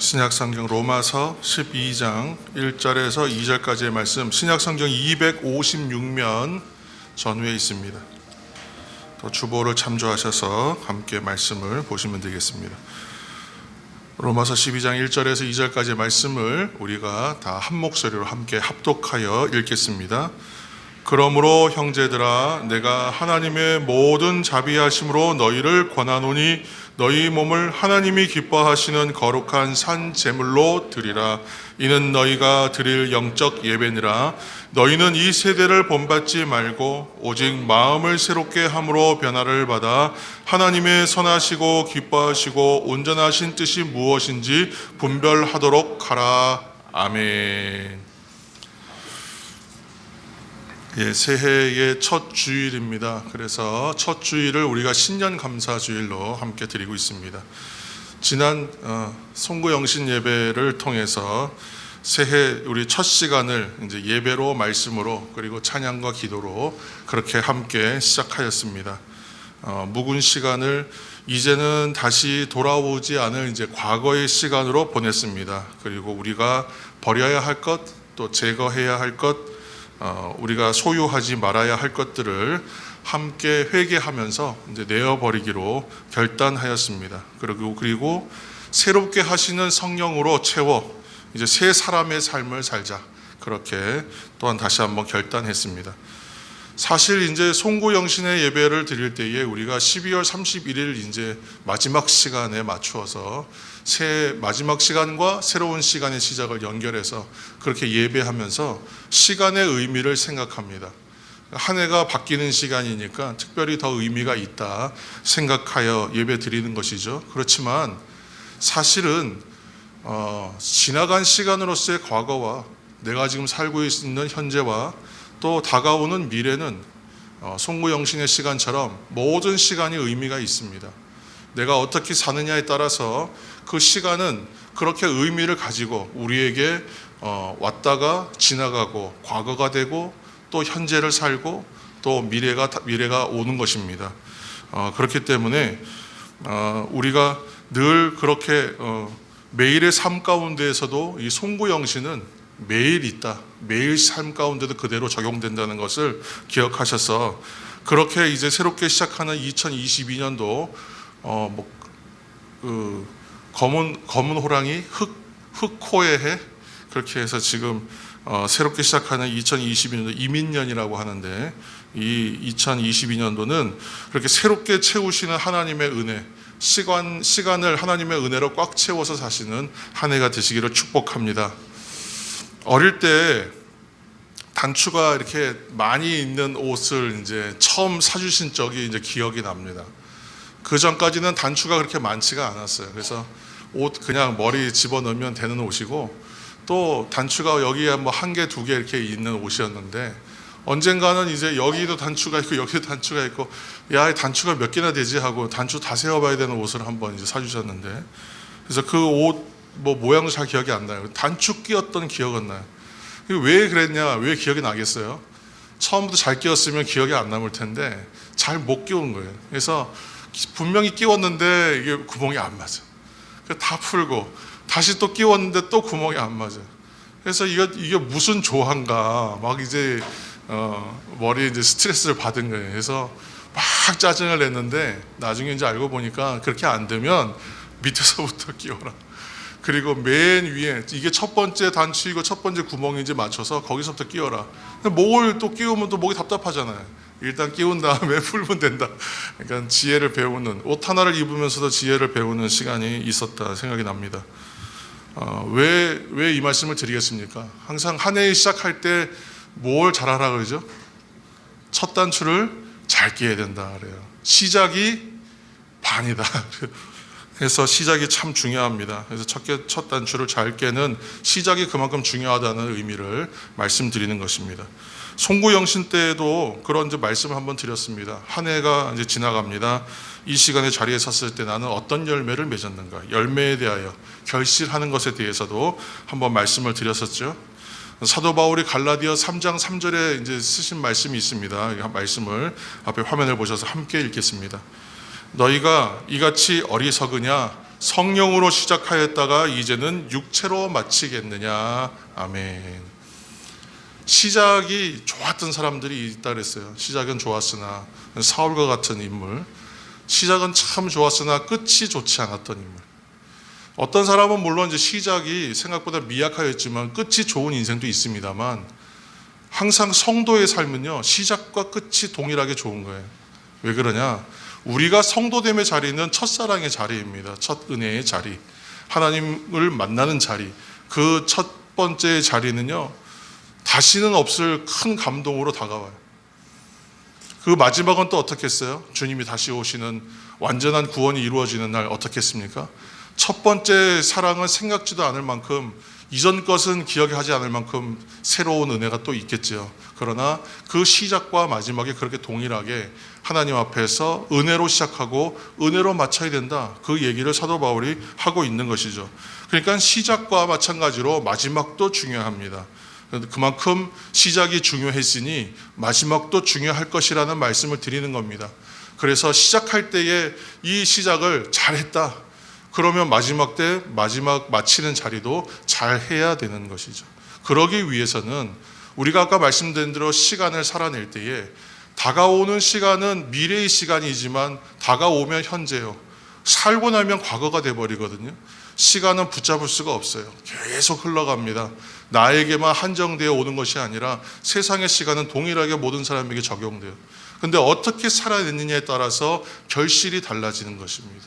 신약성경 로마서 12장 1절에서 2절까지의 말씀, 신약성경 256면 전후에 있습니다. 또 주보를 참조하셔서 함께 말씀을 보시면 되겠습니다. 로마서 12장 1절에서 2절까지의 말씀을 우리가 다 한 목소리로 함께 합독하여 읽겠습니다. 그러므로 형제들아, 내가 하나님의 모든 자비하심으로 너희를 권하노니 너희 몸을 하나님이 기뻐하시는 거룩한 산 제물로 드리라. 이는 너희가 드릴 영적 예배니라. 너희는 이 세대를 본받지 말고 오직 마음을 새롭게 함으로 변화를 받아 하나님의 선하시고 기뻐하시고 온전하신 뜻이 무엇인지 분별하도록 하라. 아멘. 새해의 첫 주일입니다. 그래서 첫 주일을 우리가 신년 감사 주일로 함께 드리고 있습니다. 지난 송구영신 예배를 통해서 새해 우리 첫 시간을 이제 예배로, 말씀으로, 그리고 찬양과 기도로 그렇게 함께 시작하였습니다. 묵은 시간을 이제는 다시 돌아오지 않을 이제 과거의 시간으로 보냈습니다. 그리고 우리가 버려야 할 것, 또 제거해야 할 것, 우리가 소유하지 말아야 할 것들을 함께 회개하면서 이제 내어버리기로 결단하였습니다. 그리고 새롭게 하시는 성령으로 채워 이제 새 사람의 삶을 살자, 그렇게 또한 다시 한번 결단했습니다. 사실 이제 송구영신의 예배를 드릴 때에 우리가 12월 31일 이제 마지막 시간에 맞추어서 새 마지막 시간과 새로운 시간의 시작을 연결해서 그렇게 예배하면서 시간의 의미를 생각합니다. 한 해가 바뀌는 시간이니까 특별히 더 의미가 있다 생각하여 예배 드리는 것이죠. 그렇지만 사실은 지나간 시간으로서의 과거와 내가 지금 살고 있는 현재와 또 다가오는 미래는 송구영신의 시간처럼 모든 시간이 의미가 있습니다. 내가 어떻게 사느냐에 따라서 그 시간은 그렇게 의미를 가지고 우리에게 왔다가 지나가고 과거가 되고 또 현재를 살고 또 미래가 오는 것입니다. 그렇기 때문에 우리가 늘 그렇게 매일의 삶 가운데에서도 이 송구영신은 매일 있다, 매일 삶 가운데도 그대로 적용된다는 것을 기억하셔서 그렇게 이제 새롭게 시작하는 2022년도 검은 호랑이 흑호의 해, 그렇게 해서 지금 새롭게 시작하는 2022년도 이민년이라고 하는데, 이 2022년도는 그렇게 새롭게 채우시는 하나님의 은혜, 시간을 하나님의 은혜로 꽉 채워서 사시는 한 해가 되시기를 축복합니다. 어릴 때 단추가 이렇게 많이 있는 옷을 이제 처음 사주신 적이 이제 기억이 납니다. 그 전까지는 단추가 그렇게 많지가 않았어요. 그래서 옷 그냥 머리 집어넣으면 되는 옷이고, 또 단추가 여기에 뭐 한 개, 두 개 이렇게 있는 옷이었는데, 언젠가는 이제 여기도 단추가 있고 여기도 단추가 있고, 야, 단추가 몇 개나 되지 하고 단추 다 세어봐야 되는 옷을 한번 이제 사주셨는데, 그래서 그 옷 뭐 모양도 잘 기억이 안 나요. 단추 끼웠던 기억은 나요. 왜 그랬냐, 왜 기억이 나겠어요? 처음부터 잘 끼웠으면 기억이 안 남을 텐데 잘 못 끼운 거예요. 그래서 분명히 끼웠는데 이게 구멍이 안 맞아. 다 풀고 다시 또 끼웠는데 또 구멍이 안 맞아. 그래서 이게 무슨 조화인가, 막 이제 머리에 이제 스트레스를 받은 거예요. 그래서 막 짜증을 냈는데 나중에 이제 알고 보니까 그렇게 안 되면 밑에서부터 끼워라. 그리고 맨 위에 이게 첫 번째 단추이고 첫 번째 구멍인지 맞춰서 거기서부터 끼워라. 목을 또 끼우면 또 목이 답답하잖아요. 일단 끼운 다음에 풀면 된다. 그러니까 지혜를 배우는, 옷 하나를 입으면서도 지혜를 배우는 시간이 있었다 생각이 납니다. 왜 이 말씀을 드리겠습니까? 항상 한 해 시작할 때 뭘 잘하라 그러죠? 첫 단추를 잘 끼워야 된다 그래요. 시작이 반이다. 그래서 시작이 참 중요합니다. 그래서 첫 단추를 잘 깨는 시작이 그만큼 중요하다는 의미를 말씀드리는 것입니다. 송구영신 때에도 그런 이제 말씀을 한번 드렸습니다. 한 해가 이제 지나갑니다. 이 시간에 자리에 섰을 때 나는 어떤 열매를 맺었는가, 열매에 대하여 결실하는 것에 대해서도 한번 말씀을 드렸었죠. 사도 바울이 갈라디아 3장 3절에 이제 쓰신 말씀이 있습니다. 이 말씀을 앞에 화면을 보셔서 함께 읽겠습니다. 너희가 이같이 어리석으냐? 성령으로 시작하였다가 이제는 육체로 마치겠느냐. 아멘. 시작이 좋았던 사람들이 있다 그랬어요. 시작은 좋았으나, 사울과 같은 인물, 시작은 참 좋았으나 끝이 좋지 않았던 인물. 어떤 사람은 물론 이제 시작이 생각보다 미약하였지만 끝이 좋은 인생도 있습니다만, 항상 성도의 삶은요, 시작과 끝이 동일하게 좋은 거예요. 왜 그러냐? 우리가 성도됨의 자리는 첫사랑의 자리입니다. 첫 은혜의 자리, 하나님을 만나는 자리. 그 첫 번째 자리는요, 다시는 없을 큰 감동으로 다가와요. 그 마지막은 또 어떻겠어요? 주님이 다시 오시는 완전한 구원이 이루어지는 날 어떻겠습니까? 첫 번째 사랑은 생각지도 않을 만큼, 이전 것은 기억하지 않을 만큼 새로운 은혜가 또 있겠죠. 그러나 그 시작과 마지막이 그렇게 동일하게 하나님 앞에서 은혜로 시작하고 은혜로 마쳐야 된다. 그 얘기를 사도 바울이 하고 있는 것이죠. 그러니까 시작과 마찬가지로 마지막도 중요합니다. 그만큼 시작이 중요했으니 마지막도 중요할 것이라는 말씀을 드리는 겁니다. 그래서 시작할 때에 이 시작을 잘했다. 그러면 마지막 때 마지막 마치는 자리도 잘 해야 되는 것이죠. 그러기 위해서는 우리가 아까 말씀드린 대로 시간을 살아낼 때에 다가오는 시간은 미래의 시간이지만 다가오면 현재요. 살고 나면 과거가 돼버리거든요. 시간은 붙잡을 수가 없어요. 계속 흘러갑니다. 나에게만 한정되어 오는 것이 아니라 세상의 시간은 동일하게 모든 사람에게 적용돼요. 근데 어떻게 살아냈느냐에 따라서 결실이 달라지는 것입니다.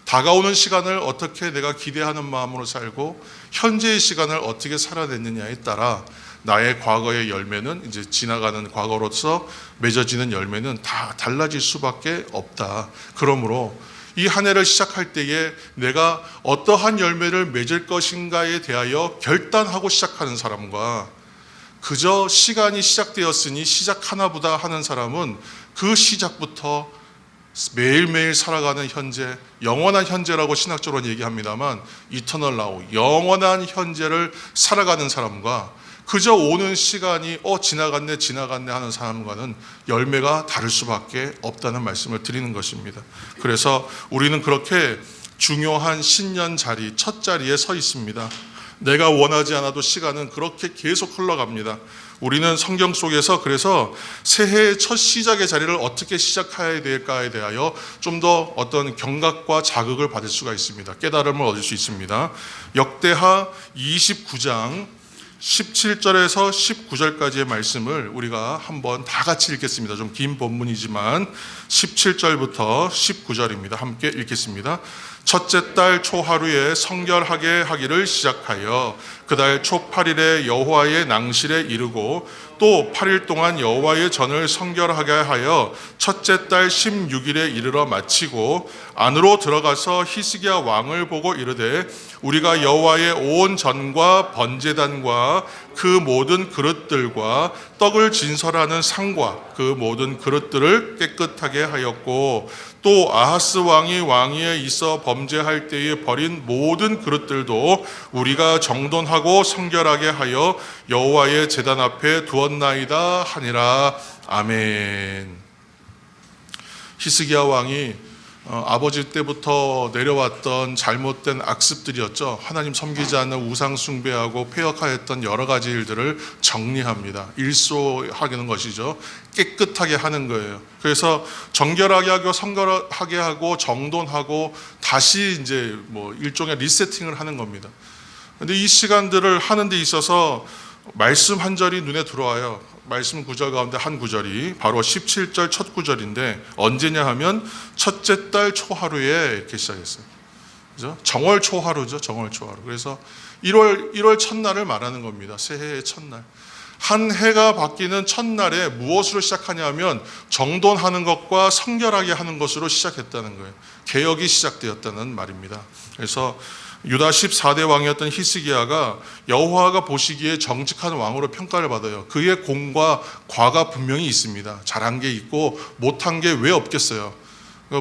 다가오는 시간을 어떻게 내가 기대하는 마음으로 살고 현재의 시간을 어떻게 살아냈느냐에 따라 나의 과거의 열매는, 이제 지나가는 과거로서 맺어지는 열매는 다 달라질 수밖에 없다. 그러므로 이 한 해를 시작할 때에 내가 어떠한 열매를 맺을 것인가에 대하여 결단하고 시작하는 사람과, 그저 시간이 시작되었으니 시작하나 보다 하는 사람은 그 시작부터 매일매일 살아가는 현재, 영원한 현재라고 신학적으로는 얘기합니다만 이터널 나우, 영원한 현재를 살아가는 사람과 그저 오는 시간이 지나갔네 하는 사람과는 열매가 다를 수밖에 없다는 말씀을 드리는 것입니다. 그래서 우리는 그렇게 중요한 신년 자리, 첫 자리에 서 있습니다. 내가 원하지 않아도 시간은 그렇게 계속 흘러갑니다. 우리는 성경 속에서 그래서 새해의 첫 시작의 자리를 어떻게 시작해야 될까에 대하여 좀 더 어떤 경각과 자극을 받을 수가 있습니다. 깨달음을 얻을 수 있습니다. 역대하 29장 17절에서 19절까지의 말씀을 우리가 한번 다 같이 읽겠습니다. 좀 긴 본문이지만 17절부터 19절입니다. 함께 읽겠습니다. 첫째 달 초하루에 성결하게 하기를 시작하여 그 달 초 8일에 여호와의 낭실에 이르고 또 8일 동안 여호와의 전을 성결하게 하여 첫째 달 16일에 이르러 마치고 안으로 들어가서 히스기야 왕을 보고 이르되 우리가 여호와의 온 전과 번제단과 그 모든 그릇들과 떡을 진설하는 상과 그 모든 그릇들을 깨끗하게 하였고 또 아하스 왕이 왕위에 있어 범죄할 때에 버린 모든 그릇들도 우리가 정돈하고 성결하게 하여 여호와의 제단 앞에 두었나이다 하니라. 아멘. 히스기야 왕이 아버지 때부터 내려왔던 잘못된 악습들이었죠. 하나님 섬기지 않는 우상 숭배하고 폐역하였던 여러 가지 일들을 정리합니다. 일소하는 것이죠. 깨끗하게 하는 거예요. 그래서 정결하게 하고 성결하게 하고 정돈하고 다시 이제 일종의 리세팅을 하는 겁니다. 근데 이 시간들을 하는 데 있어서 말씀 한 절이 눈에 들어와요. 말씀 구절 가운데 한 구절이 바로 17절 첫 구절인데 언제냐 하면 첫째 달 초하루에 이렇게 시작했어요. 그죠? 정월 초하루죠. 정월 초하루. 그래서 1월 첫날을 말하는 겁니다. 새해의 첫날. 한 해가 바뀌는 첫날에 무엇으로 시작하냐면 정돈하는 것과 성결하게 하는 것으로 시작했다는 거예요. 개혁이 시작되었다는 말입니다. 그래서 유다 14대 왕이었던 히스기야가 여호와가 보시기에 정직한 왕으로 평가를 받아요. 그의 공과 과가 분명히 있습니다. 잘한 게 있고 못한 게 왜 없겠어요.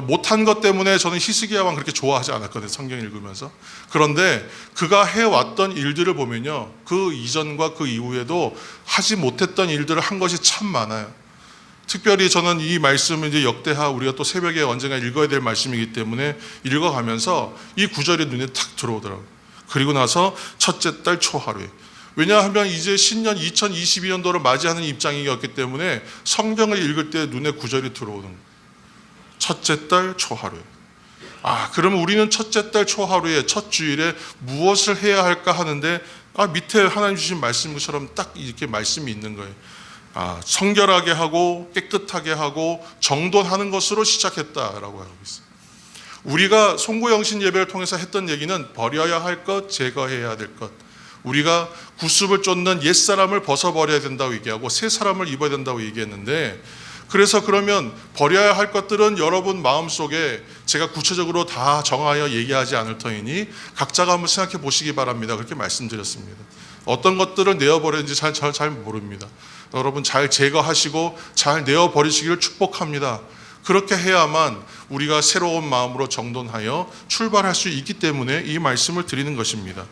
못한 것 때문에 저는 히스기야 왕 그렇게 좋아하지 않았거든요. 성경 읽으면서. 그런데 그가 해왔던 일들을 보면요, 그 이전과 그 이후에도 하지 못했던 일들을 한 것이 참 많아요. 특별히 저는 이 말씀은 이제 역대하 우리가 또 새벽에 언젠가 읽어야 될 말씀이기 때문에 읽어가면서 이 구절이 눈에 탁 들어오더라고요. 그리고 나서 첫째 달 초하루에. 왜냐하면 이제 신년 2022년도를 맞이하는 입장이었기 때문에 성경을 읽을 때 눈에 구절이 들어오는 거예요. 첫째 달 초하루에. 그러면 우리는 첫째 달 초하루에 첫 주일에 무엇을 해야 할까 하는데 밑에 하나님 주신 말씀처럼 딱 이렇게 말씀이 있는 거예요. 성결하게 하고 깨끗하게 하고 정돈하는 것으로 시작했다라고 하고 있어요. 우리가 송구영신 예배를 통해서 했던 얘기는 버려야 할 것, 제거해야 될 것. 우리가 구습을 쫓는 옛사람을 벗어버려야 된다고 얘기하고 새 사람을 입어야 된다고 얘기했는데, 그래서 그러면 버려야 할 것들은 여러분 마음속에 제가 구체적으로 다 정하여 얘기하지 않을 터이니 각자가 한번 생각해 보시기 바랍니다. 그렇게 말씀드렸습니다. 어떤 것들을 내어버리는지 잘 모릅니다. 여러분 잘 제거하시고 잘 내어버리시기를 축복합니다. 그렇게 해야만 우리가 새로운 마음으로 정돈하여 출발할 수 있기 때문에 이 말씀을 드리는 것입니다.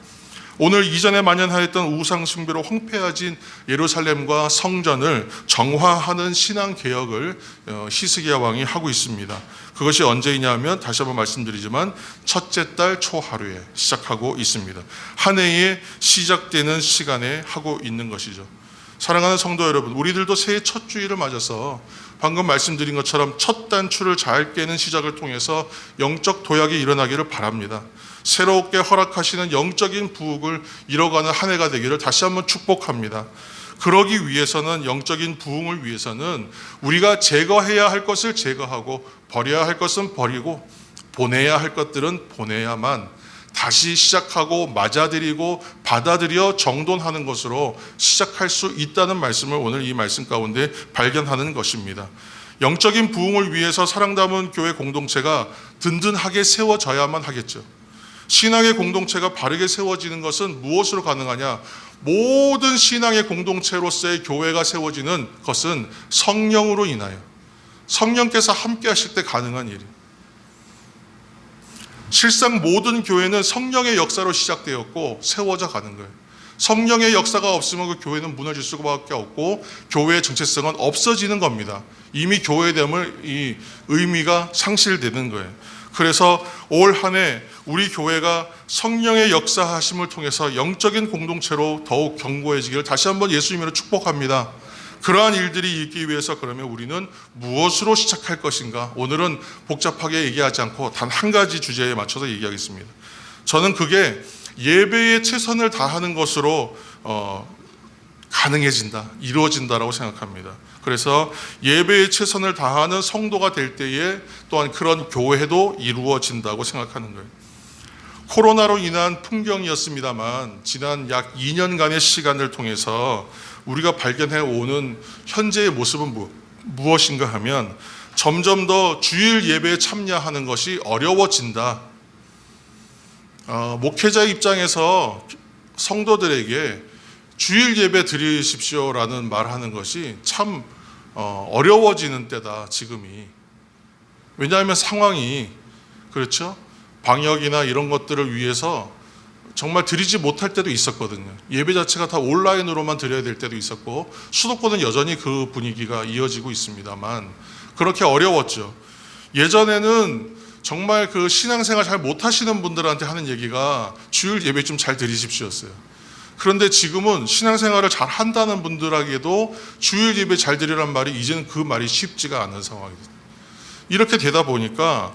오늘 이전에 만연하였던 우상 숭배로 황폐해진 예루살렘과 성전을 정화하는 신앙 개혁을 히스기야 왕이 하고 있습니다. 그것이 언제이냐면 다시 한번 말씀드리지만 첫째 달 초하루에 시작하고 있습니다. 한 해에 시작되는 시간에 하고 있는 것이죠. 사랑하는 성도 여러분, 우리들도 새해 첫 주일을 맞아서 방금 말씀드린 것처럼 첫 단추를 잘 깨는 시작을 통해서 영적 도약이 일어나기를 바랍니다. 새롭게 허락하시는 영적인 부흥을 이뤄가는 한 해가 되기를 다시 한번 축복합니다. 그러기 위해서는, 영적인 부흥을 위해서는 우리가 제거해야 할 것을 제거하고 버려야 할 것은 버리고 보내야 할 것들은 보내야만 다시 시작하고 맞아들이고 받아들여 정돈하는 것으로 시작할 수 있다는 말씀을 오늘 이 말씀 가운데 발견하는 것입니다. 영적인 부흥을 위해서 사랑 담은 교회 공동체가 든든하게 세워져야만 하겠죠. 신앙의 공동체가 바르게 세워지는 것은 무엇으로 가능하냐? 모든 신앙의 공동체로서의 교회가 세워지는 것은 성령으로 인하여, 성령께서 함께 하실 때 가능한 일이에요. 실상 모든 교회는 성령의 역사로 시작되었고 세워져 가는 거예요. 성령의 역사가 없으면 그 교회는 무너질 수밖에 없고 교회의 정체성은 없어지는 겁니다. 이미 교회됨을 이 의미가 상실되는 거예요. 그래서 올 한 해 우리 교회가 성령의 역사하심을 통해서 영적인 공동체로 더욱 견고해지기를 다시 한번 예수님으로 축복합니다. 그러한 일들이 있기 위해서 그러면 우리는 무엇으로 시작할 것인가? 오늘은 복잡하게 얘기하지 않고 단 한 가지 주제에 맞춰서 얘기하겠습니다. 저는 그게 예배에 최선을 다하는 것으로 가능해진다, 이루어진다라고 생각합니다. 그래서 예배에 최선을 다하는 성도가 될 때에 또한 그런 교회도 이루어진다고 생각하는 거예요. 코로나로 인한 풍경이었습니다만 지난 약 2년간의 시간을 통해서 우리가 발견해 오는 현재의 모습은 무엇인가 하면 점점 더 주일 예배에 참여하는 것이 어려워진다. 목회자 입장에서 성도들에게 주일 예배 드리십시오라는 말하는 것이 참 어려워지는 때다, 지금이. 왜냐하면 상황이, 그렇죠? 방역이나 이런 것들을 위해서 정말 드리지 못할 때도 있었거든요. 예배 자체가 다 온라인으로만 드려야 될 때도 있었고 수도권은 여전히 그 분위기가 이어지고 있습니다만 그렇게 어려웠죠. 예전에는 정말 그 신앙생활 잘 못하시는 분들한테 하는 얘기가 주일 예배 좀 잘 드리십시오였어요. 그런데 지금은 신앙생활을 잘 한다는 분들에게도 주일 예배 잘 드리란 말이 이제는 그 말이 쉽지가 않은 상황입니다. 이렇게 되다 보니까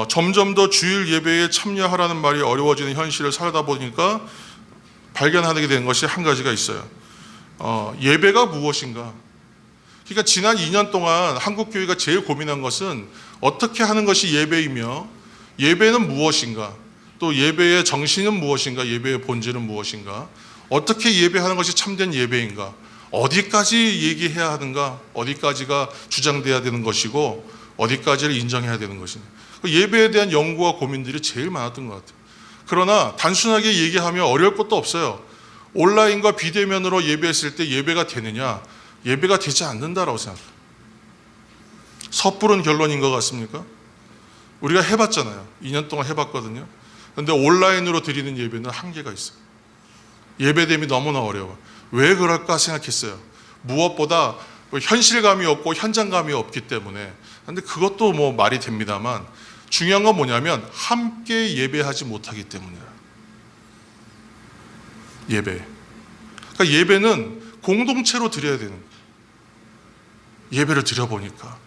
점점 더 주일 예배에 참여하라는 말이 어려워지는 현실을 살다 보니까 발견하게 된 것이 한 가지가 있어요. 예배가 무엇인가? 그러니까 지난 2년 동안 한국교회가 제일 고민한 것은 어떻게 하는 것이 예배이며 예배는 무엇인가? 또 예배의 정신은 무엇인가? 예배의 본질은 무엇인가? 어떻게 예배하는 것이 참된 예배인가? 어디까지 얘기해야 하는가? 어디까지가 주장돼야 되는 것이고 어디까지를 인정해야 되는 것인가? 예배에 대한 연구와 고민들이 제일 많았던 것 같아요. 그러나 단순하게 얘기하면 어려울 것도 없어요. 온라인과 비대면으로 예배했을 때 예배가 되느냐? 예배가 되지 않는다라고 생각해요. 섣부른 결론인 것 같습니까? 우리가 해봤잖아요. 2년 동안 해봤거든요. 그런데 온라인으로 드리는 예배는 한계가 있어요. 예배됨이 너무나 어려워. 왜 그럴까 생각했어요. 무엇보다 현실감이 없고 현장감이 없기 때문에. 근데 그것도 뭐 말이 됩니다만 중요한 건 뭐냐면 함께 예배하지 못하기 때문이에요. 예배. 그러니까 예배는 공동체로 드려야 되는 거예요. 예배를 드려보니까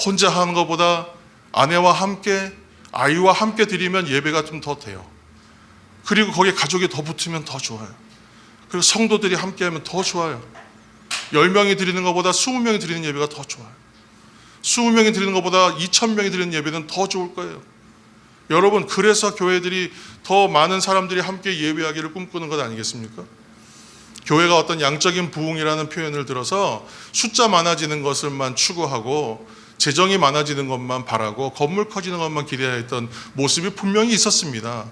혼자 하는 것보다 아내와 함께, 아이와 함께 드리면 예배가 좀 더 돼요. 그리고 거기에 가족이 더 붙으면 더 좋아요. 그리고 성도들이 함께 하면 더 좋아요. 10명이 드리는 것보다 20명이 드리는 예배가 더 좋아요. 20명이 드리는 것보다 2000명이 드리는 예배는 더 좋을 거예요. 여러분, 그래서 교회들이 더 많은 사람들이 함께 예배하기를 꿈꾸는 것 아니겠습니까? 교회가 어떤 양적인 부흥이라는 표현을 들어서 숫자 많아지는 것을만 추구하고 재정이 많아지는 것만 바라고 건물 커지는 것만 기대했던 모습이 분명히 있었습니다.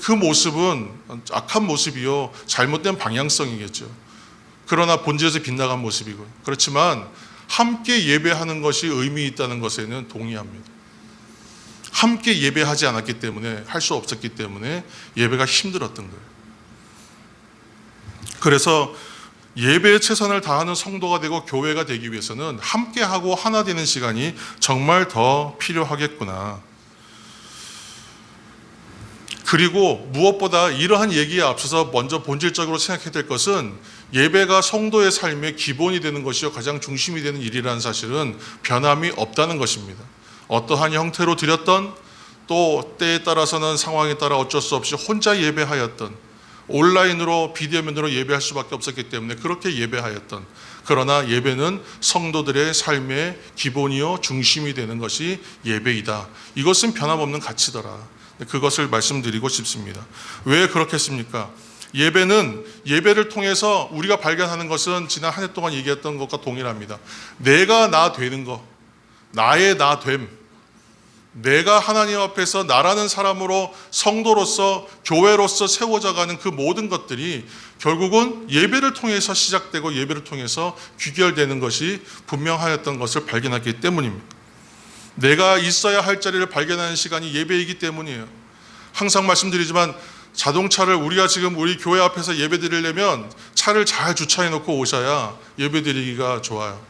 그 모습은 악한 모습이요, 잘못된 방향성이겠죠. 그러나 본질에서 빗나간 모습이고, 그렇지만 함께 예배하는 것이 의미 있다는 것에는 동의합니다. 함께 예배하지 않았기 때문에, 할 수 없었기 때문에 예배가 힘들었던 거예요. 그래서 예배에 최선을 다하는 성도가 되고 교회가 되기 위해서는 함께하고 하나 되는 시간이 정말 더 필요하겠구나. 그리고 무엇보다 이러한 얘기에 앞서서 먼저 본질적으로 생각해야 될 것은 예배가 성도의 삶의 기본이 되는 것이요, 가장 중심이 되는 일이라는 사실은 변함이 없다는 것입니다. 어떠한 형태로 드렸던, 또 때에 따라서는 상황에 따라 어쩔 수 없이 혼자 예배하였던, 온라인으로 비대면으로 예배할 수밖에 없었기 때문에 그렇게 예배하였던, 그러나 예배는 성도들의 삶의 기본이요 중심이 되는 것이 예배이다. 이것은 변함없는 가치더라. 그것을 말씀드리고 싶습니다. 왜 그렇겠습니까? 예배를 통해서 우리가 발견하는 것은 지난 한 해 동안 얘기했던 것과 동일합니다. 내가 나 되는 것, 나의 나됨, 내가 하나님 앞에서 나라는 사람으로, 성도로서, 교회로서 세워져가는 그 모든 것들이 결국은 예배를 통해서 시작되고 예배를 통해서 귀결되는 것이 분명하였던 것을 발견했기 때문입니다. 내가 있어야 할 자리를 발견하는 시간이 예배이기 때문이에요. 항상 말씀드리지만 자동차를 우리가 지금 우리 교회 앞에서 예배 드리려면 차를 잘 주차해 놓고 오셔야 예배 드리기가 좋아요.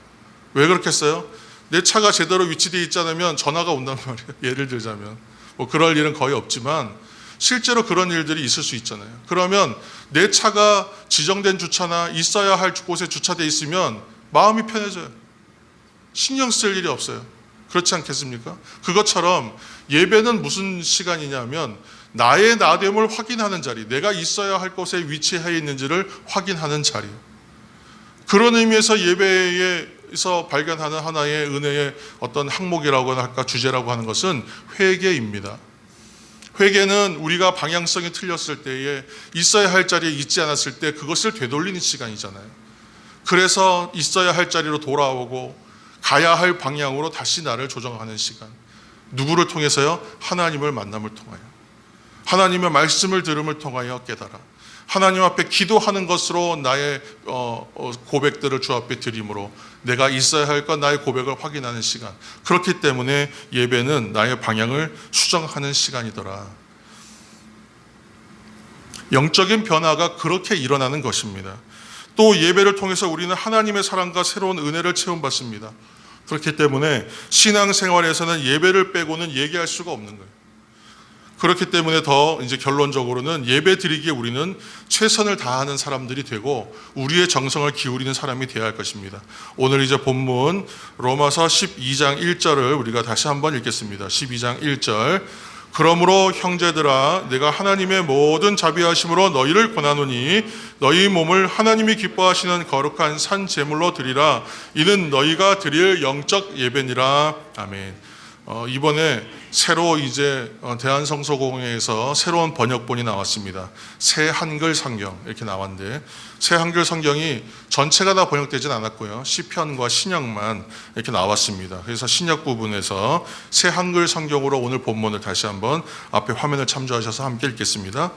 왜 그렇겠어요? 내 차가 제대로 위치되어 있지 않으면 전화가 온단 말이에요. 예를 들자면 뭐 그럴 일은 거의 없지만 실제로 그런 일들이 있을 수 있잖아요. 그러면 내 차가 지정된 주차나 있어야 할 곳에 주차되어 있으면 마음이 편해져요. 신경 쓸 일이 없어요. 그렇지 않겠습니까? 그것처럼 예배는 무슨 시간이냐면 나의 나됨을 확인하는 자리, 내가 있어야 할 곳에 위치해 있는지를 확인하는 자리. 그런 의미에서 예배에서 발견하는 하나의 은혜의 어떤 항목이라고 할까, 주제라고 하는 것은 회개입니다. 회개는 우리가 방향성이 틀렸을 때에, 있어야 할 자리에 있지 않았을 때 그것을 되돌리는 시간이잖아요. 그래서 있어야 할 자리로 돌아오고 가야 할 방향으로 다시 나를 조정하는 시간. 누구를 통해서요? 하나님을 만남을 통하여, 하나님의 말씀을 들음을 통하여 깨달아 하나님 앞에 기도하는 것으로 나의 고백들을 주 앞에 드림으로 내가 있어야 할 것, 나의 고백을 확인하는 시간. 그렇기 때문에 예배는 나의 방향을 수정하는 시간이더라. 영적인 변화가 그렇게 일어나는 것입니다. 또 예배를 통해서 우리는 하나님의 사랑과 새로운 은혜를 체험받습니다. 그렇기 때문에 신앙생활에서는 예배를 빼고는 얘기할 수가 없는 거예요. 그렇기 때문에 더 이제 결론적으로는 예배 드리기에 우리는 최선을 다하는 사람들이 되고 우리의 정성을 기울이는 사람이 되어야 할 것입니다. 오늘 이제 본문 로마서 12장 1절을 우리가 다시 한번 읽겠습니다. 12장 1절. 그러므로 형제들아, 내가 하나님의 모든 자비하심으로 너희를 권하노니 너희 몸을 하나님이 기뻐하시는 거룩한 산 제물로 드리라. 이는 너희가 드릴 영적 예배니라. 아멘. 이번에 새로 이제 대한성서공회에서 새로운 번역본이 나왔습니다. 새 한글 성경 이렇게 나왔는데, 새 한글 성경이 전체가 다 번역되진 않았고요. 시편과 신약만 이렇게 나왔습니다. 그래서 신약 부분에서 새 한글 성경으로 오늘 본문을 다시 한번 앞에 화면을 참조하셔서 함께 읽겠습니다.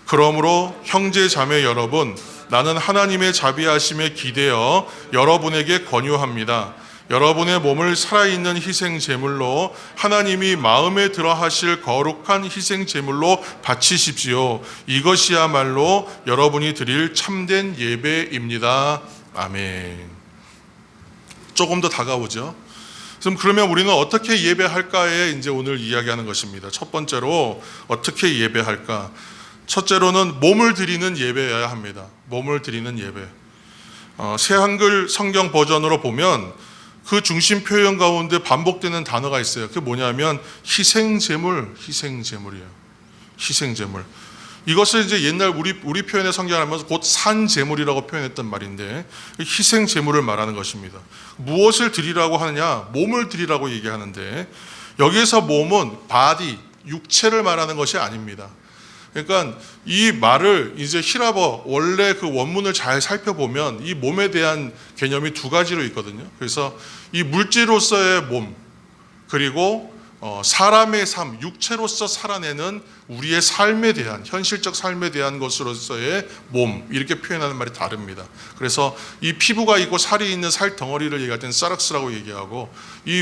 그러므로 형제 자매 여러분, 나는 하나님의 자비하심에 기대어 여러분에게 권유합니다. 여러분의 몸을 살아있는 희생 제물로 하나님이 마음에 들어 하실 거룩한 희생 제물로 바치십시오. 이것이야말로 여러분이 드릴 참된 예배입니다. 아멘. 조금 더 다가오죠. 그러면 우리는 어떻게 예배할까에 이제 오늘 이야기하는 것입니다. 첫 번째로 어떻게 예배할까? 첫째로는 몸을 드리는 예배여야 합니다. 몸을 드리는 예배. 새 한글 성경 버전으로 보면 그 중심 표현 가운데 반복되는 단어가 있어요. 그게 뭐냐면 희생제물이에요. 희생제물. 이것을 이제 옛날 우리 표현의 성경하면서 곧 산제물이라고 표현했던 말인데 희생제물을 말하는 것입니다. 무엇을 드리라고 하느냐? 몸을 드리라고 얘기하는데 여기에서 몸은 바디, 육체를 말하는 것이 아닙니다. 그러니까 이 말을 이제 히라버 원래 그 원문을 잘 살펴보면 이 몸에 대한 개념이 두 가지로 있거든요. 그래서 이 물질로서의 몸, 그리고 사람의 삶, 육체로서 살아내는 우리의 삶에 대한, 현실적 삶에 대한 것으로서의 몸, 이렇게 표현하는 말이 다릅니다. 그래서 이 피부가 있고 살이 있는 살 덩어리를 얘기할 때는 사락스라고 얘기하고, 이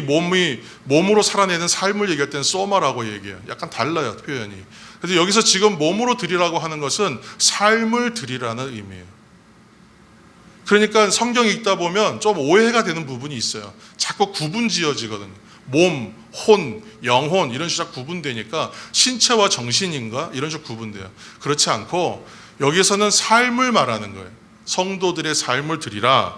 몸으로 살아내는 삶을 얘기할 때는 소마라고 얘기해요. 약간 달라요, 표현이. 그래서 여기서 지금 몸으로 드리라고 하는 것은 삶을 드리라는 의미예요. 그러니까 성경 읽다 보면 좀 오해가 되는 부분이 있어요. 자꾸 구분 지어지거든요. 몸, 혼, 영혼 이런 식으로 구분되니까 신체와 정신인가? 이런 식으로 구분돼요. 그렇지 않고 여기서는 삶을 말하는 거예요. 성도들의 삶을 드리라.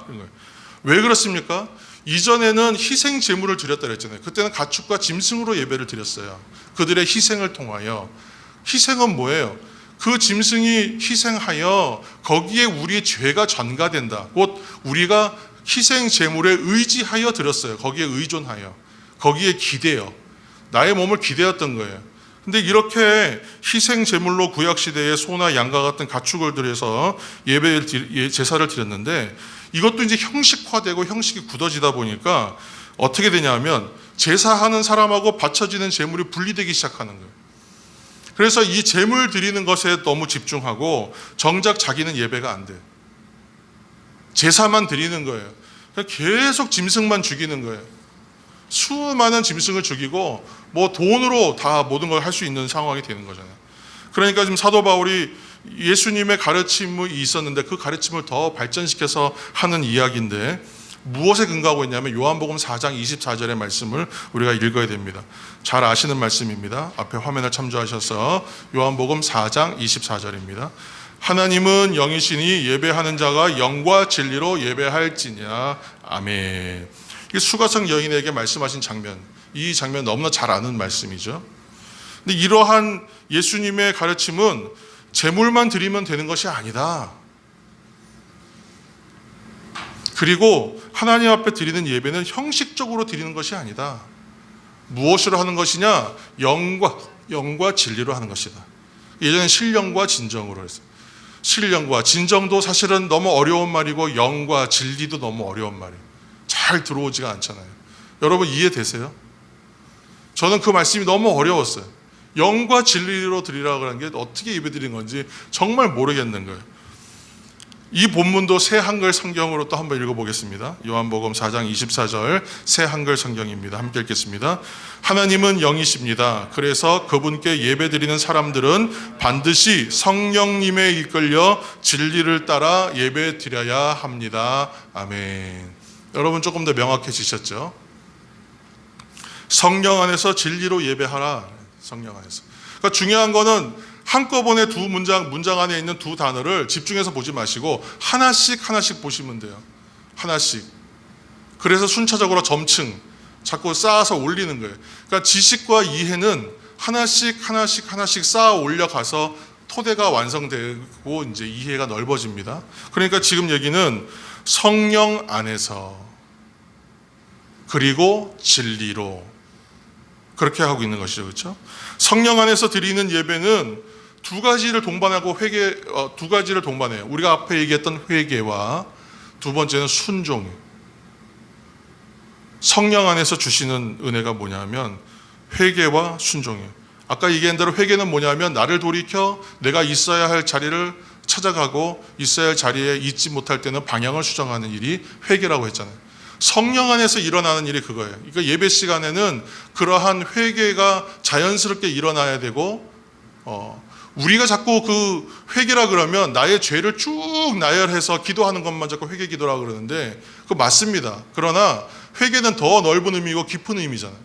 왜 그렇습니까? 이전에는 희생 제물을 드렸다 그랬잖아요. 그때는 가축과 짐승으로 예배를 드렸어요. 그들의 희생을 통하여. 희생은 뭐예요? 그 짐승이 희생하여 거기에 우리의 죄가 전가된다. 곧 우리가 희생 제물에 의지하여 드렸어요. 거기에 의존하여. 거기에 기대요. 나의 몸을 기대었던 거예요. 근데 이렇게 희생 제물로 구약 시대에 소나 양과 같은 가축을 들여서 제사를 드렸는데 이것도 이제 형식화되고 형식이 굳어지다 보니까 어떻게 되냐면 제사하는 사람하고 바쳐지는 제물이 분리되기 시작하는 거예요. 그래서 이 제물 드리는 것에 너무 집중하고 정작 자기는 예배가 안 돼. 제사만 드리는 거예요. 계속 짐승만 죽이는 거예요. 수많은 짐승을 죽이고 뭐 돈으로 다 모든 걸 할 수 있는 상황이 되는 거잖아요. 그러니까 지금 사도 바울이 예수님의 가르침이 있었는데 그 가르침을 더 발전시켜서 하는 이야기인데 무엇에 근거하고 있냐면 요한복음 4장 24절의 말씀을 우리가 읽어야 됩니다. 잘 아시는 말씀입니다. 앞에 화면을 참조하셔서 요한복음 4장 24절입니다. 하나님은 영이시니 예배하는 자가 영과 진리로 예배할지냐. 아멘. 이 수가성 여인에게 말씀하신 장면, 이 장면 너무나 잘 아는 말씀이죠. 근데 이러한 예수님의 가르침은 제물만 드리면 되는 것이 아니다. 그리고 하나님 앞에 드리는 예배는 형식적으로 드리는 것이 아니다. 무엇으로 하는 것이냐? 영과 진리로 하는 것이다. 예전에 신령과 진정으로 했어요. 신령과 진정도 사실은 너무 어려운 말이고 영과 진리도 너무 어려운 말이에요. 잘 들어오지가 않잖아요. 여러분 이해되세요? 저는 그 말씀이 너무 어려웠어요. 영과 진리로 드리라고 하는 게 어떻게 예배드리는 건지 정말 모르겠는 거예요. 이 본문도 새 한글 성경으로 또 한번 읽어보겠습니다. 요한복음 4장 24절 새 한글 성경입니다. 함께 읽겠습니다. 하나님은 영이십니다. 그래서 그분께 예배드리는 사람들은 반드시 성령님에 이끌려 진리를 따라 예배드려야 합니다. 아멘. 여러분 조금 더 명확해지셨죠? 성령 안에서 진리로 예배하라. 성령 안에서. 그러니까 중요한 거는 한꺼번에 두 문장 안에 있는 두 단어를 집중해서 보지 마시고 하나씩 보시면 돼요. 하나씩. 그래서 순차적으로 점층 자꾸 쌓아서 올리는 거예요. 그러니까 지식과 이해는 하나씩 쌓아 올려가서 토대가 완성되고 이제 이해가 넓어집니다. 그러니까 지금 얘기는 성령 안에서 그리고 진리로 그렇게 하고 있는 것이죠. 그렇죠? 성령 안에서 드리는 예배는 두 가지를 동반하고 두 가지를 동반해요. 우리가 앞에 얘기했던 회개와 두 번째는 순종이에요. 성령 안에서 주시는 은혜가 뭐냐면 회개와 순종이에요. 아까 얘기한 대로 회개는 뭐냐면 나를 돌이켜 내가 있어야 할 자리를 찾아가고 있어야 할 자리에 있지 못할 때는 방향을 수정하는 일이 회개라고 했잖아요. 성령 안에서 일어나는 일이 그거예요. 그러니까 예배 시간에는 그러한 회개가 자연스럽게 일어나야 되고 우리가 자꾸 그 회개라 그러면 나의 죄를 쭉 나열해서 기도하는 것만 자꾸 회개 기도라 그러는데 그거 맞습니다. 그러나 회개는 더 넓은 의미고 깊은 의미잖아요.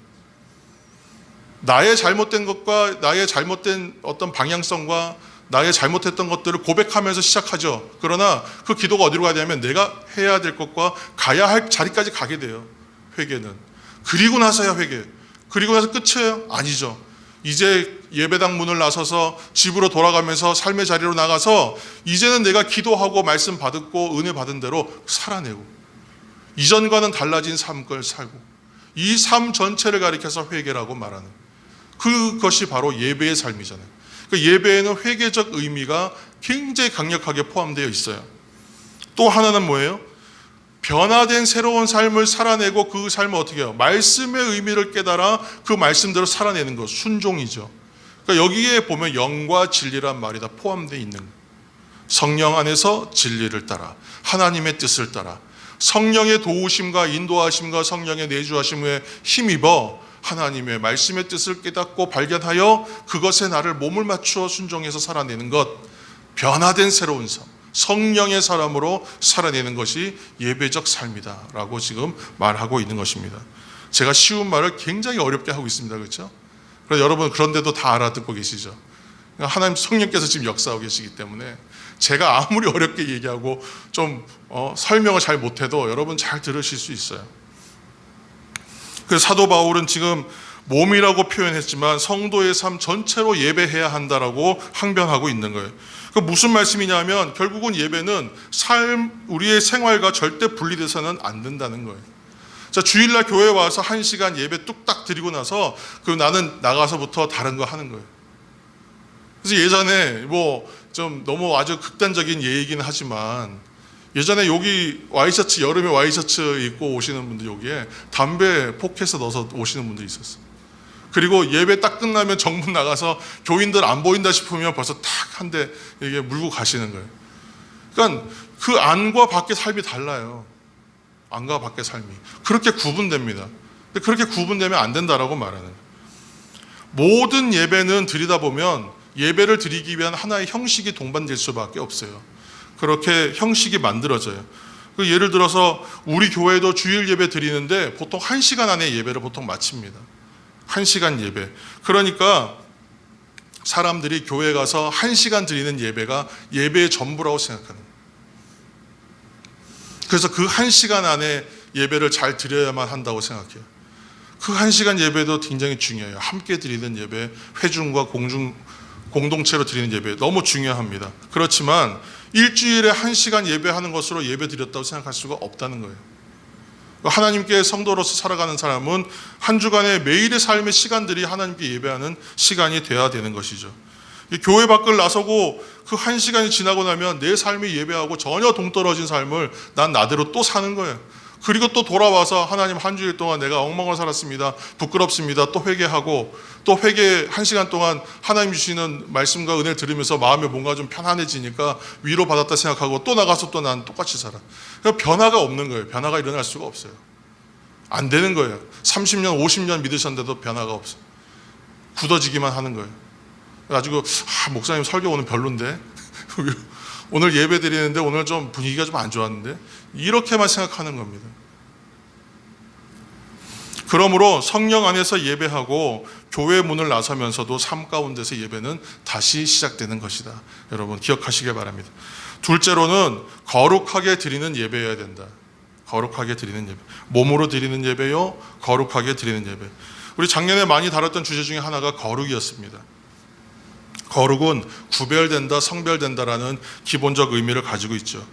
나의 잘못된 것과 나의 잘못된 어떤 방향성과 나의 잘못했던 것들을 고백하면서 시작하죠. 그러나 그 기도가 어디로 가야 되냐면 내가 해야 될 것과 가야 할 자리까지 가게 돼요. 회개는. 그리고 나서야 회개. 그리고 나서 끝이에요? 아니죠. 이제 예배당 문을 나서서 집으로 돌아가면서 삶의 자리로 나가서 이제는 내가 기도하고 말씀 받았고 은혜 받은 대로 살아내고 이전과는 달라진 삶을 살고 이 삶 전체를 가리켜서 회개라고 말하는 그것이 바로 예배의 삶이잖아요. 그 예배에는 회개적 의미가 굉장히 강력하게 포함되어 있어요. 또 하나는 뭐예요? 변화된 새로운 삶을 살아내고 그 삶을 어떻게 해요? 말씀의 의미를 깨달아 그 말씀대로 살아내는 것, 순종이죠. 그러니까 여기에 보면 영과 진리란 말이 다 포함되어 있는 거예요. 성령 안에서 진리를 따라 하나님의 뜻을 따라 성령의 도우심과 인도하심과 성령의 내주하심에 힘입어 하나님의 말씀의 뜻을 깨닫고 발견하여 그것에 나를 몸을 맞추어 순종해서 살아내는 것, 변화된 새로운 삶, 성령의 사람으로 살아내는 것이 예배적 삶이다 라고 지금 말하고 있는 것입니다. 제가 쉬운 말을 굉장히 어렵게 하고 있습니다. 그렇죠? 그래서 여러분 그런데도 다 알아듣고 계시죠? 하나님 성령께서 지금 역사하고 계시기 때문에 제가 아무리 어렵게 얘기하고 좀 설명을 잘 못해도 여러분 잘 들으실 수 있어요. 그래서 사도 바울은 지금 몸이라고 표현했지만 성도의 삶 전체로 예배해야 한다라고 항변하고 있는 거예요. 그 무슨 말씀이냐면 결국은 예배는 우리의 생활과 절대 분리돼서는 안 된다는 거예요. 자, 주일날 교회 와서 1시간 예배 뚝딱 드리고 나서 나는 나가서부터 다른 거 하는 거예요. 그래서 예전에 좀 너무 아주 극단적인 예이긴 하지만 예전에 여기 와이셔츠, 여름에 와이셔츠 입고 오시는 분들 여기에 담배 포켓에 넣어서 오시는 분들이 있었어요. 그리고 예배 딱 끝나면 정문 나가서 교인들 안 보인다 싶으면 벌써 탁 한 대 이게 물고 가시는 거예요. 그러니까 그 안과 밖의 삶이 달라요. 안과 밖의 삶이. 그렇게 구분됩니다. 근데 그렇게 구분되면 안 된다라고 말하는 거예요. 모든 예배는 드리다 보면 예배를 드리기 위한 하나의 형식이 동반될 수밖에 없어요. 그렇게 형식이 만들어져요. 예를 들어서 우리 교회도 주일 예배 드리는데 보통 1시간 안에 예배를 보통 마칩니다. 1시간 예배. 그러니까 사람들이 교회 가서 1시간 드리는 예배가 예배의 전부라고 생각하는 거예요. 그래서 그 1시간 안에 예배를 잘 드려야만 한다고 생각해요. 그 1시간 예배도 굉장히 중요해요. 함께 드리는 예배, 회중과 공동체로 드리는 예배 너무 중요합니다. 그렇지만 일주일에 1시간 예배하는 것으로 예배 드렸다고 생각할 수가 없다는 거예요. 하나님께 성도로서 살아가는 사람은 한 주간의 매일의 삶의 시간들이 하나님께 예배하는 시간이 돼야 되는 것이죠. 교회 밖을 나서고 그 1시간이 지나고 나면 내 삶이 예배하고 전혀 동떨어진 삶을 난 나대로 또 사는 거예요. 그리고 또 돌아와서 하나님 한 주일 동안 내가 엉망을 살았습니다. 부끄럽습니다. 또 회개하고 또 회개 1시간 동안 하나님 주시는 말씀과 은혜를 들으면서 마음이 뭔가 좀 편안해지니까 위로받았다 생각하고 또 나가서 또 난 똑같이 살아. 그러니까 변화가 없는 거예요. 변화가 일어날 수가 없어요. 안 되는 거예요. 30년, 50년 믿으셨는데도 변화가 없어요. 굳어지기만 하는 거예요. 그래가지고 목사님 설교 오늘 별론데 오늘 예배 드리는데 오늘 좀 분위기가 좀 안 좋았는데 이렇게만 생각하는 겁니다. 그러므로 성령 안에서 예배하고 교회 문을 나서면서도 삶 가운데서 예배는 다시 시작되는 것이다. 여러분 기억하시길 바랍니다. 둘째로는 거룩하게 드리는 예배여야 된다. 거룩하게 드리는 예배. 몸으로 드리는 예배요, 거룩하게 드리는 예배. 우리 작년에 많이 다뤘던 주제 중에 하나가 거룩이었습니다. 거룩은 구별된다, 성별된다라는 기본적 의미를 가지고 있죠.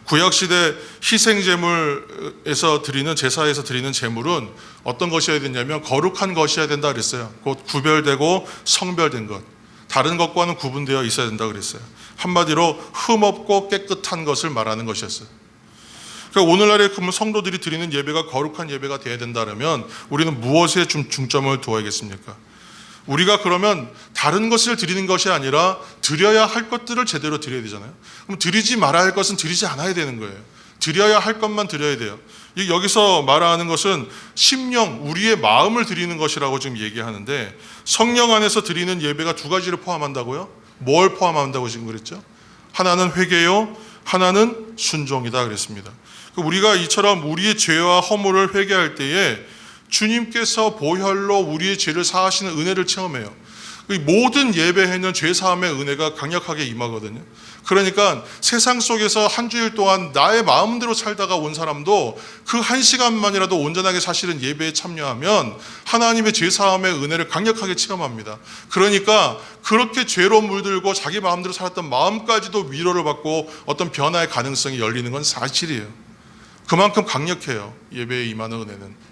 구약시대 희생제물에서 드리는, 제사에서 드리는 제물은 어떤 것이어야 되냐면 거룩한 것이어야 된다 그랬어요. 곧 구별되고 성별된 것, 다른 것과는 구분되어 있어야 된다 그랬어요. 한마디로 흠없고 깨끗한 것을 말하는 것이었어요. 그러니까 오늘날의 성도들이 드리는 예배가 거룩한 예배가 되어야 된다면 우리는 무엇에 좀 중점을 두어야겠습니까? 우리가 그러면 다른 것을 드리는 것이 아니라 드려야 할 것들을 제대로 드려야 되잖아요. 그럼 드리지 말아야 할 것은 드리지 않아야 되는 거예요. 드려야 할 것만 드려야 돼요. 여기서 말하는 것은 심령, 우리의 마음을 드리는 것이라고 지금 얘기하는데 성령 안에서 드리는 예배가 두 가지를 포함한다고요? 뭘 포함한다고 지금 그랬죠? 하나는 회개요, 하나는 순종이다 그랬습니다. 우리가 이처럼 우리의 죄와 허물을 회개할 때에 주님께서 보혈로 우리의 죄를 사하시는 은혜를 체험해요. 모든 예배에는 죄 사함의 은혜가 강력하게 임하거든요. 그러니까 세상 속에서 한 주일 동안 나의 마음대로 살다가 온 사람도 그 한 시간만이라도 온전하게 사실은 예배에 참여하면 하나님의 죄 사함의 은혜를 강력하게 체험합니다. 그러니까 그렇게 죄로 물들고 자기 마음대로 살았던 마음까지도 위로를 받고 어떤 변화의 가능성이 열리는 건 사실이에요. 그만큼 강력해요, 예배에 임하는 은혜는.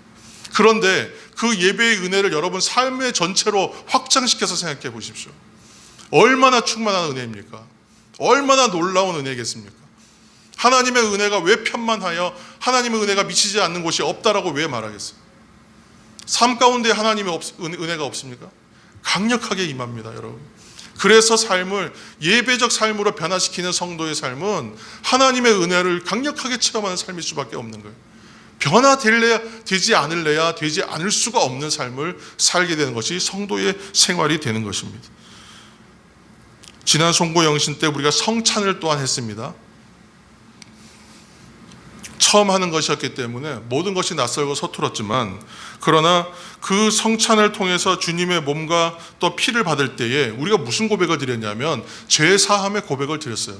그런데 그 예배의 은혜를 여러분 삶의 전체로 확장시켜서 생각해 보십시오. 얼마나 충만한 은혜입니까? 얼마나 놀라운 은혜겠습니까? 하나님의 은혜가 왜 편만하여 하나님의 은혜가 미치지 않는 곳이 없다라고 왜 말하겠어요? 삶 가운데 하나님의 은혜가 없습니까? 강력하게 임합니다, 여러분. 그래서 삶을 예배적 삶으로 변화시키는 성도의 삶은 하나님의 은혜를 강력하게 체험하는 삶일 수밖에 없는 거예요. 변화될래야 되지 않을래야 되지 않을 수가 없는 삶을 살게 되는 것이 성도의 생활이 되는 것입니다. 지난 송구영신 때 우리가 성찬을 또한 했습니다. 처음 하는 것이었기 때문에 모든 것이 낯설고 서툴었지만, 그러나 그 성찬을 통해서 주님의 몸과 또 피를 받을 때에 우리가 무슨 고백을 드렸냐면 죄 사함의 고백을 드렸어요.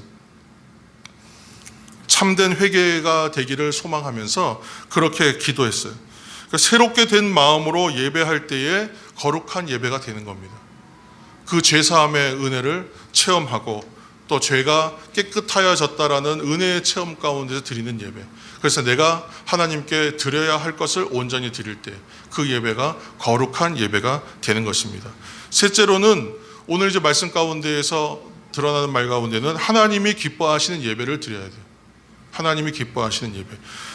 참된 회개가 되기를 소망하면서 그렇게 기도했어요. 그러니까 새롭게 된 마음으로 예배할 때에 거룩한 예배가 되는 겁니다. 그 죄사함의 은혜를 체험하고 또 죄가 깨끗하여졌다라는 은혜의 체험 가운데서 드리는 예배. 그래서 내가 하나님께 드려야 할 것을 온전히 드릴 때 그 예배가 거룩한 예배가 되는 것입니다. 셋째로는 오늘 이제 말씀 가운데에서 드러나는 말 가운데는 하나님이 기뻐하시는 예배를 드려야 돼요. 하나님이 기뻐하시는 예배.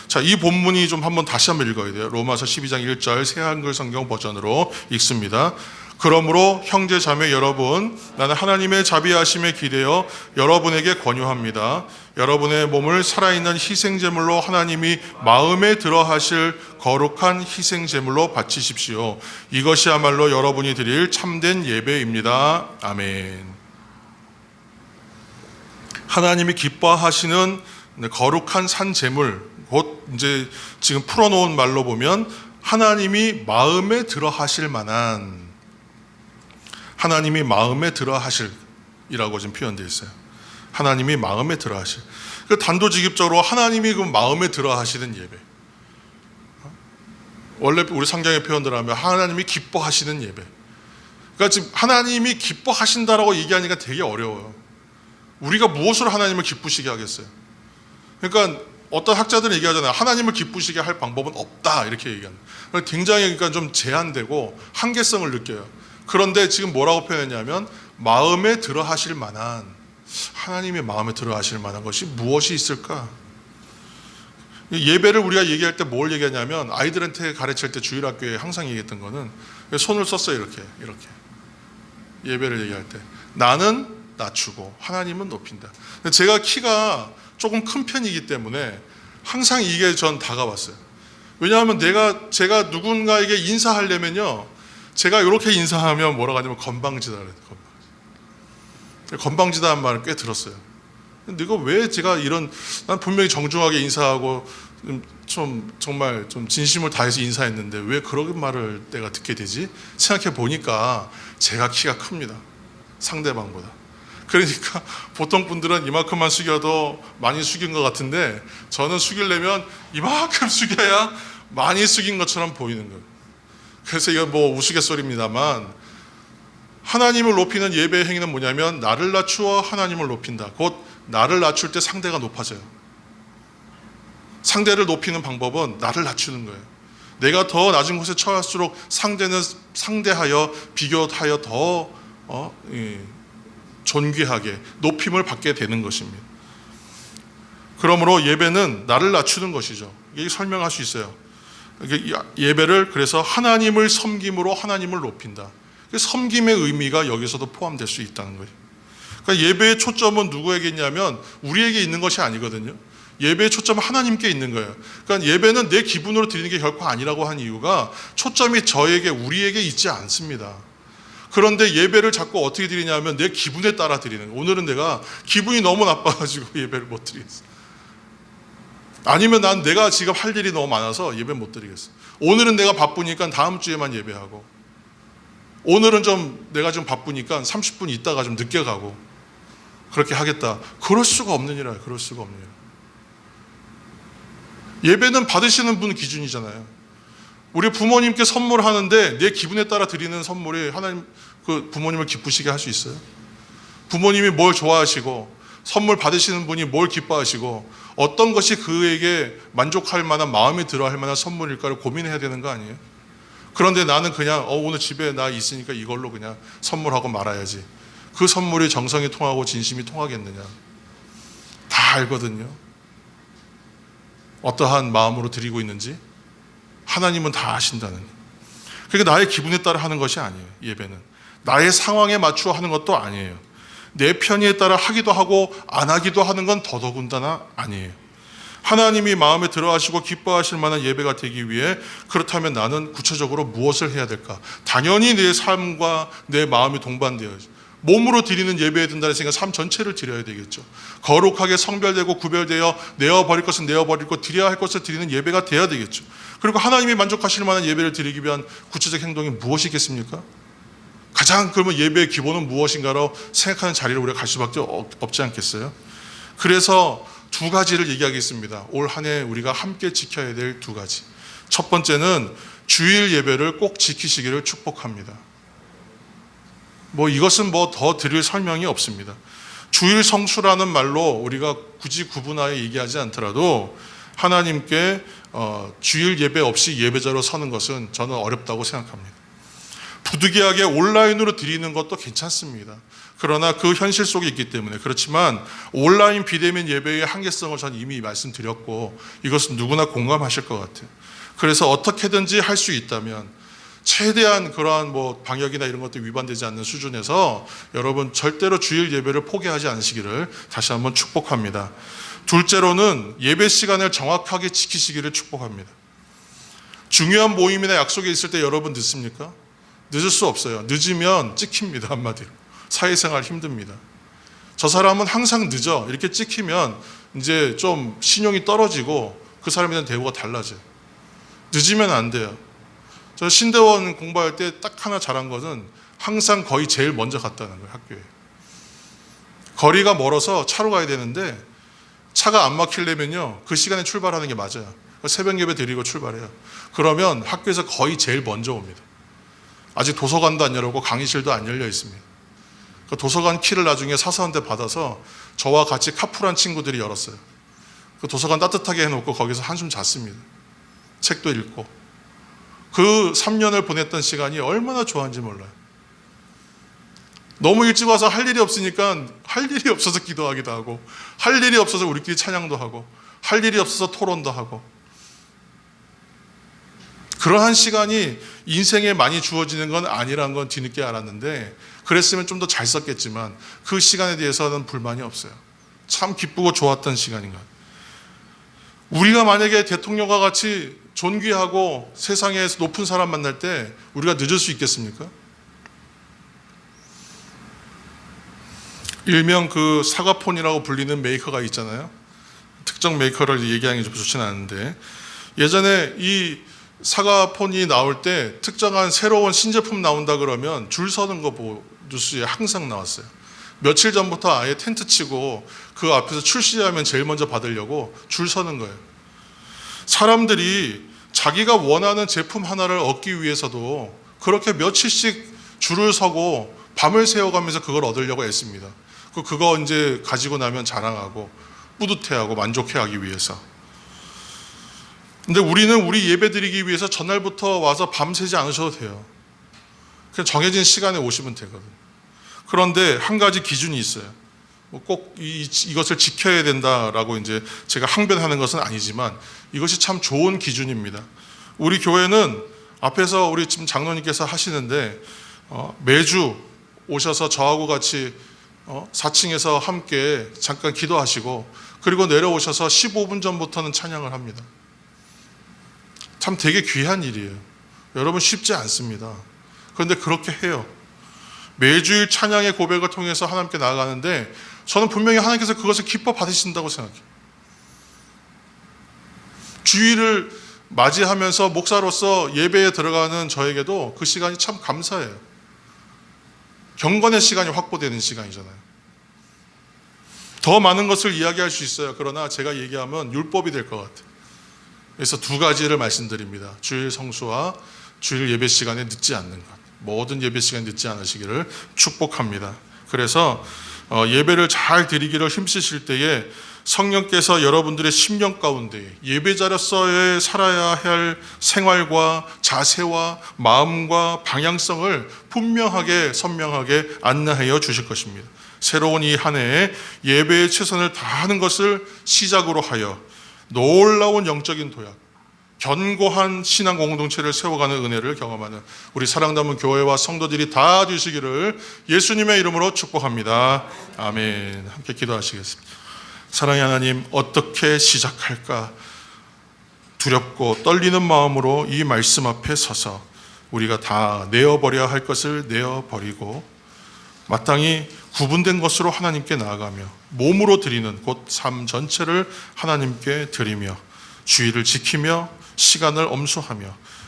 자, 이 본문이 좀 다시 한번 읽어야 돼요. 로마서 12장 1절 새 한글 성경 버전으로 읽습니다. 그러므로 형제 자매 여러분, 나는 하나님의 자비하심에 기대어 여러분에게 권유합니다. 여러분의 몸을 살아있는 희생제물로 하나님이 마음에 들어 하실 거룩한 희생제물로 바치십시오. 이것이야말로 여러분이 드릴 참된 예배입니다. 아멘. 하나님이 기뻐하시는 거룩한 산제물, 곧 이제 지금 풀어놓은 말로 보면 하나님이 마음에 들어 하실 만한, 하나님이 마음에 들어 하실이라고 지금 표현되어 있어요. 하나님이 마음에 들어 하실. 단도직입적으로 하나님이 그 마음에 들어 하시는 예배. 원래 우리 성경의 표현대로 하면 하나님이 기뻐하시는 예배. 그러니까 지금 하나님이 기뻐하신다라고 얘기하니까 되게 어려워요. 우리가 무엇으로 하나님을 기쁘시게 하겠어요? 그러니까 어떤 학자들은 얘기하잖아요. 하나님을 기쁘시게 할 방법은 없다, 이렇게 얘기합니다. 굉장히 그러니까 좀 제한되고 한계성을 느껴요. 그런데 지금 뭐라고 표현했냐면 마음에 들어 하실 만한, 하나님의 마음에 들어 하실 만한 것이 무엇이 있을까? 예배를 우리가 얘기할 때 뭘 얘기하냐면, 아이들한테 가르칠 때 주일학교에 항상 얘기했던 거는 손을 썼어요. 이렇게 예배를 얘기할 때 나는 낮추고 하나님은 높인다. 제가 키가 조금 큰 편이기 때문에 항상 이게 전 다가왔어요. 왜냐하면 제가 누군가에게 인사하려면요, 제가 이렇게 인사하면 뭐라고 하냐면 건방지다 그래요. 건방지다는 말을 꽤 들었어요. 근데 이거 왜 제가 난 분명히 정중하게 인사하고 정말 좀 진심을 다해서 인사했는데 왜 그런 말을 내가 듣게 되지? 생각해 보니까 제가 키가 큽니다, 상대방보다. 그러니까 보통 분들은 이만큼만 숙여도 많이 숙인 것 같은데 저는 숙이려면 이만큼 숙여야 많이 숙인 것처럼 보이는 거예요. 그래서 이건 뭐 우스갯소리입니다만, 하나님을 높이는 예배의 행위는 뭐냐면 나를 낮추어 하나님을 높인다. 곧 나를 낮출 때 상대가 높아져요. 상대를 높이는 방법은 나를 낮추는 거예요. 내가 더 낮은 곳에 처할수록 상대는 상대하여 비교하여 더 존귀하게 높임을 받게 되는 것입니다. 그러므로 예배는 나를 낮추는 것이죠. 이게 설명할 수 있어요. 예배를 그래서 하나님을 섬김으로 하나님을 높인다. 섬김의 의미가 여기서도 포함될 수 있다는 거예요. 그러니까 예배의 초점은 누구에게 있냐면 우리에게 있는 것이 아니거든요. 예배의 초점은 하나님께 있는 거예요. 그러니까 예배는 내 기분으로 드리는 게 결코 아니라고 한 이유가 초점이 우리에게 있지 않습니다. 그런데 예배를 자꾸 어떻게 드리냐면 내 기분에 따라 드리는 거예요. 오늘은 내가 기분이 너무 나빠가지고 예배를 못 드리겠어. 아니면 난 내가 지금 할 일이 너무 많아서 예배 못 드리겠어. 오늘은 내가 바쁘니까 다음 주에만 예배하고, 오늘은 내가 좀 바쁘니까 30분 있다가 좀 늦게 가고, 그렇게 하겠다. 그럴 수가 없는 일이야. 그럴 수가 없는 일. 예배는 받으시는 분 기준이잖아요. 우리 부모님께 선물하는데 내 기분에 따라 드리는 선물이 하나님 그 부모님을 기쁘시게 할 수 있어요? 부모님이 뭘 좋아하시고 선물 받으시는 분이 뭘 기뻐하시고 어떤 것이 그에게 만족할 만한, 마음에 들어할 만한 선물일까를 고민해야 되는 거 아니에요? 그런데 나는 그냥 오늘 집에 나 있으니까 이걸로 그냥 선물하고 말아야지. 그 선물이 정성이 통하고 진심이 통하겠느냐? 다 알거든요. 어떠한 마음으로 드리고 있는지 하나님은 다 아신다는. 그러니까 나의 기분에 따라 하는 것이 아니에요. 예배는 나의 상황에 맞추어 하는 것도 아니에요. 내 편의에 따라 하기도 하고 안 하기도 하는 건 더더군다나 아니에요. 하나님이 마음에 들어하시고 기뻐하실 만한 예배가 되기 위해, 그렇다면 나는 구체적으로 무엇을 해야 될까? 당연히 내 삶과 내 마음이 동반되어야죠. 몸으로 드리는 예배에 든다는 생각, 삶 전체를 드려야 되겠죠. 거룩하게 성별되고 구별되어 내어버릴 것은 내어버리고 드려야 할 것을 드리는 예배가 돼야 되겠죠. 그리고 하나님이 만족하실 만한 예배를 드리기 위한 구체적 행동이 무엇이겠습니까? 가장 그러면 예배의 기본은 무엇인가로 생각하는 자리로 우리가 갈 수밖에 없지 않겠어요? 그래서 두 가지를 얘기하겠습니다. 올 한 해 우리가 함께 지켜야 될 두 가지. 첫 번째는 주일 예배를 꼭 지키시기를 축복합니다. 이것은 더 드릴 설명이 없습니다. 주일 성수라는 말로 우리가 굳이 구분하여 얘기하지 않더라도 하나님께 주일 예배 없이 예배자로 서는 것은 저는 어렵다고 생각합니다. 부득이하게 온라인으로 드리는 것도 괜찮습니다. 그러나 그 현실 속에 있기 때문에. 그렇지만 온라인 비대면 예배의 한계성을 저는 이미 말씀드렸고 이것은 누구나 공감하실 것 같아요. 그래서 어떻게든지 할 수 있다면 최대한 그러한 방역이나 이런 것들 위반되지 않는 수준에서 여러분 절대로 주일 예배를 포기하지 않으시기를 다시 한번 축복합니다. 둘째로는 예배 시간을 정확하게 지키시기를 축복합니다. 중요한 모임이나 약속이 있을 때 여러분 늦습니까? 늦을 수 없어요. 늦으면 찍힙니다. 한마디로. 사회생활 힘듭니다. 저 사람은 항상 늦어. 이렇게 찍히면 이제 좀 신용이 떨어지고 그 사람에 대한 대우가 달라져요. 늦으면 안 돼요. 저 신대원 공부할 때 딱 하나 잘한 것은 항상 거의 제일 먼저 갔다는 거예요. 학교에. 거리가 멀어서 차로 가야 되는데 차가 안 막히려면요 그 시간에 출발하는 게 맞아요. 새벽 예배 드리고 출발해요. 그러면 학교에서 거의 제일 먼저 옵니다. 아직 도서관도 안 열었고 강의실도 안 열려 있습니다. 그 도서관 키를 나중에 사서한테 받아서 저와 같이 카풀한 친구들이 열었어요. 그 도서관 따뜻하게 해놓고 거기서 한숨 잤습니다. 책도 읽고. 그 3년을 보냈던 시간이 얼마나 좋았는지 몰라요. 너무 일찍 와서 할 일이 없으니까 할 일이 없어서 기도하기도 하고, 할 일이 없어서 우리끼리 찬양도 하고, 할 일이 없어서 토론도 하고, 그러한 시간이 인생에 많이 주어지는 건 아니라는 건 뒤늦게 알았는데, 그랬으면 좀 더 잘 썼겠지만 그 시간에 대해서는 불만이 없어요. 참 기쁘고 좋았던 시간인 것 같아요. 우리가 만약에 대통령과 같이 존귀하고 세상에서 높은 사람 만날 때 우리가 늦을 수 있겠습니까? 일명 그 사과폰이라고 불리는 메이커가 있잖아요. 특정 메이커를 얘기하는 게 좀 좋지는 않은데, 예전에 이 사과폰이 나올 때 특정한 새로운 신제품 나온다 그러면 줄 서는 거 보고 뉴스에 항상 나왔어요. 며칠 전부터 아예 텐트 치고 그 앞에서 출시하면 제일 먼저 받으려고 줄 서는 거예요. 사람들이 자기가 원하는 제품 하나를 얻기 위해서도 그렇게 며칠씩 줄을 서고 밤을 새워가면서 그걸 얻으려고 애씁니다. 그거 이제 가지고 나면 자랑하고 뿌듯해하고 만족해하기 위해서. 근데 우리는 우리 예배 드리기 위해서 전날부터 와서 밤새지 않으셔도 돼요. 그냥 정해진 시간에 오시면 되거든요. 그런데 한 가지 기준이 있어요. 꼭 이것을 지켜야 된다라고 이제 제가 항변하는 것은 아니지만 이것이 참 좋은 기준입니다. 우리 교회는 앞에서 우리 지금 장로님께서 하시는데 매주 오셔서 저하고 같이 4층에서 함께 잠깐 기도하시고 그리고 내려오셔서 15분 전부터는 찬양을 합니다. 참 되게 귀한 일이에요. 여러분 쉽지 않습니다. 그런데 그렇게 해요. 매주일 찬양의 고백을 통해서 하나님께 나아가는데 저는 분명히 하나님께서 그것을 기뻐 받으신다고 생각해요. 주일을 맞이하면서 목사로서 예배에 들어가는 저에게도 그 시간이 참 감사해요. 경건의 시간이 확보되는 시간이잖아요. 더 많은 것을 이야기할 수 있어요. 그러나 제가 얘기하면 율법이 될 것 같아요. 그래서 두 가지를 말씀드립니다. 주일 성수와 주일 예배 시간에 늦지 않는 것. 모든 예배 시간에 늦지 않으시기를 축복합니다. 그래서 예배를 잘 드리기를 힘쓰실 때에 성령께서 여러분들의 심령 가운데 예배자로서의 살아야 할 생활과 자세와 마음과 방향성을 분명하게 선명하게 안내하여 주실 것입니다. 새로운 이 한 해에 예배에 최선을 다하는 것을 시작으로 하여 놀라운 영적인 도약, 견고한 신앙 공동체를 세워가는 은혜를 경험하는 우리 사랑담은 교회와 성도들이 다 되시기를 예수님의 이름으로 축복합니다. 아멘. 함께 기도하시겠습니다. 사랑의 하나님, 어떻게 시작할까 두렵고 떨리는 마음으로 이 말씀 앞에 서서 우리가 다 내어버려야 할 것을 내어버리고 마땅히 구분된 것으로 하나님께 나아가며 몸으로 드리는 곧 삶 전체를 하나님께 드리며 주의를 지키며 시간을 엄수하며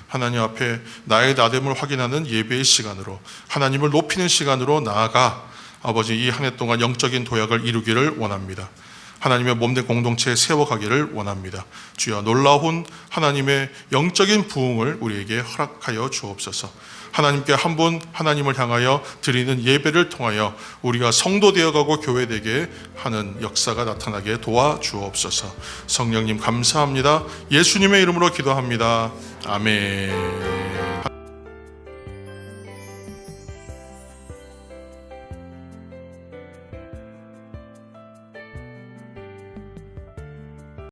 하나님 앞에 나의 나됨을 확인하는 예배의 시간으로 하나님을 높이는 시간으로 나아가 아버지 이 한 해 동안 영적인 도약을 이루기를 원합니다. 하나님의 몸된 공동체에 세워가기를 원합니다. 주여 놀라운 하나님의 영적인 부흥을 우리에게 허락하여 주옵소서. 하나님께 한 분 하나님을 향하여 드리는 예배를 통하여 우리가 성도 되어가고 교회되게 하는 역사가 나타나게 도와주옵소서. 성령님 감사합니다. 예수님의 이름으로 기도합니다. 아멘.